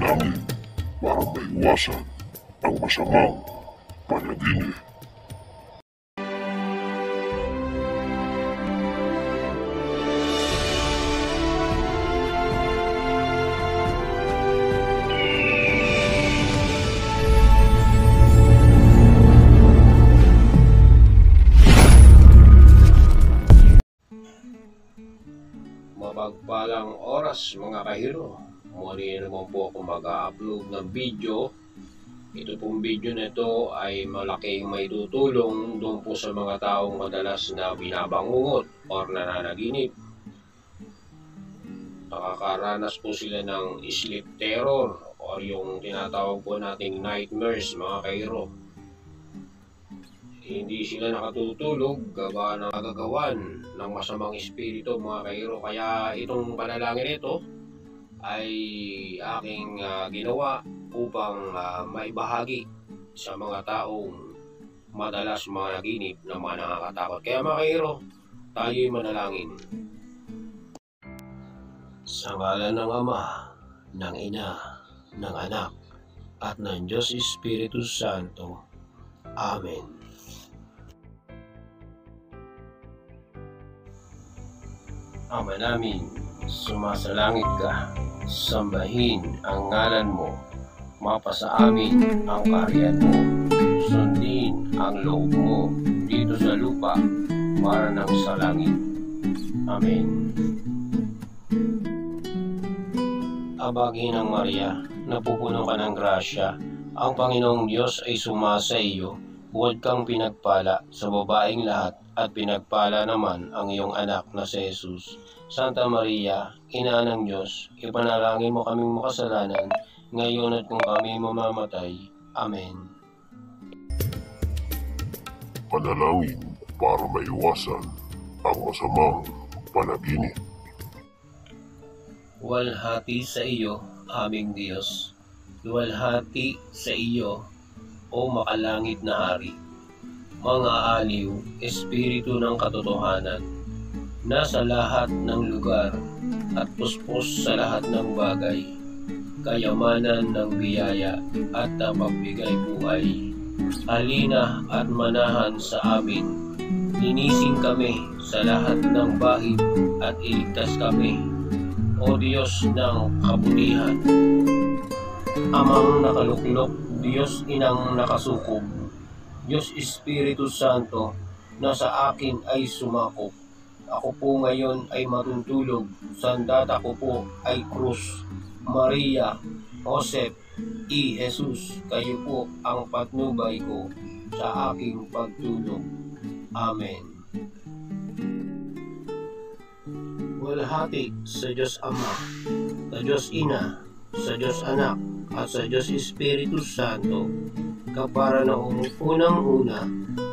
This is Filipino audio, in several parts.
panalangin para maiwasan ang masamang panaginip. Mapagpalang oras mga kahiro, muli naman po ako mag-upload ng video. Ito pong video na ito ay malaking may tutulong doon po sa mga taong madalas na binabangungot or nananaginip. Nakakaranas po sila ng sleep terror or yung tinatawag po nating nightmares mga kahiro. Hindi sila nakatutulog gawa ng nagagawan ng masamang espiritu mga kahiro. Kaya itong panalangin ito ay aking ginawa upang maibahagi sa mga taong madalas mga naginip na mga nakakatakot. Kaya mga kahiro, tayo'y manalangin. Sa ngalan ng Ama, ng Ina, ng Anak, at ng Diyos Espiritu Santo. Amen. Ama namin, sumasalangit ka, sambahin ang ngalan mo, mapasa amin ang kaharian mo, sundin ang loob mo dito sa lupa para nang sa langit. Amen. Aba Ginang Maria, napupuno ka ng grasya, ang Panginoong Diyos ay sumasa iyo, buod kang pinagpala sa babaeng lahat, at pinagpala naman ang iyong anak na si Jesus. Santa Maria, Ina ng Diyos, ipanalangin mo kaming makasalanan, ngayon at kung kami mamamatay. Amen. Panalangin para maiwasan ang masamang panaginip. Luwalhati sa iyo, aming Diyos. Luwalhati sa iyo, o makalangit na hari. Mga aliw, espiritu ng katotohanan, nasa lahat ng lugar at puspos sa lahat ng bagay, kayamanan ng biyaya at pagbigay buhay. Halina at manahan sa amin, linising kami sa lahat ng bahid at iligtas kami, O Diyos ng kabutihan. Amang nakaluklok, Diyos inang nakasukob, Diyos Espiritu Santo, na sa akin ay sumakop. Ako po ngayon ay matutulog, sandata ko po ay krus. Maria, Joseph, Jesus, kayo po ang patnubay ko sa aking pagtulog. Amen. Walhati sa Diyos Ama, sa Diyos Ina, sa Diyos Anak, at sa Diyos Espiritu Santo, kapara noong unang-una,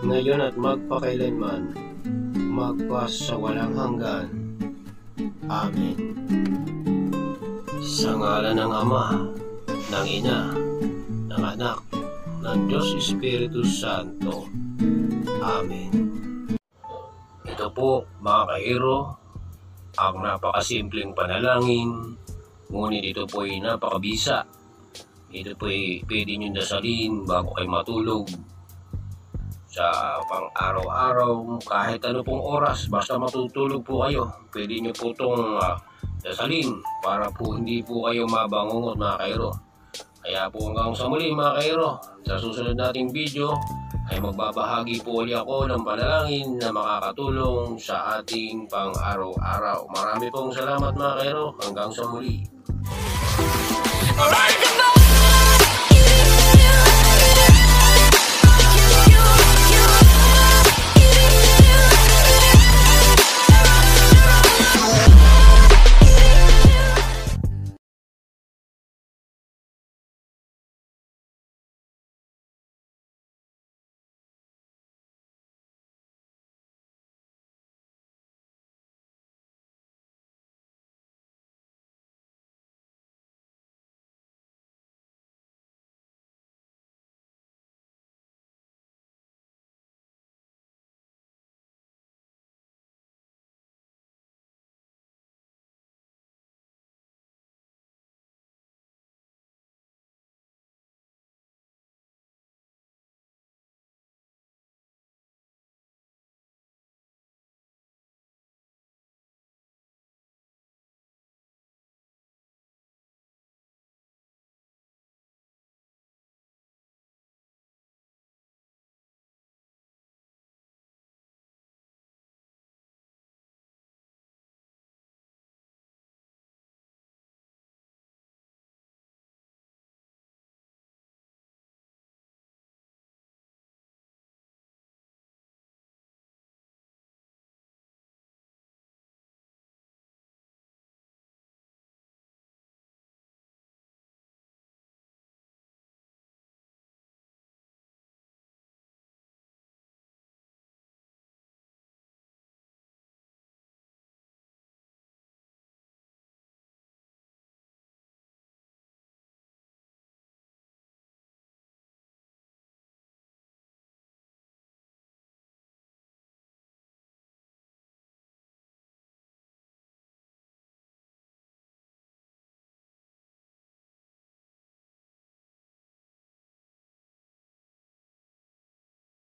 ngayon at magpakailanman, magpas sa walang hanggan. Amen. Sa ngalan ng Ama, ng Ina, ng Anak, ng Diyos Espiritu Santo. Amen. Ito po mga kahiro, ang napakasimpleng panalangin, ngunit ito po ay napakabisa. Ito po ay pwede nyo dasalin bago kayo matulog, sa pang-araw-araw, kahit ano pong oras, basta matutulog po kayo. Pwede nyo po itong dasalin para po hindi po kayo mabangungot mga kahiro. Kaya po hanggang sa muli mga kahiro, sa susunod nating video ay magbabahagi po ulit ako ng panalangin na makakatulong sa ating pang-araw-araw. Marami pong salamat mga kahiro, hanggang sa muli.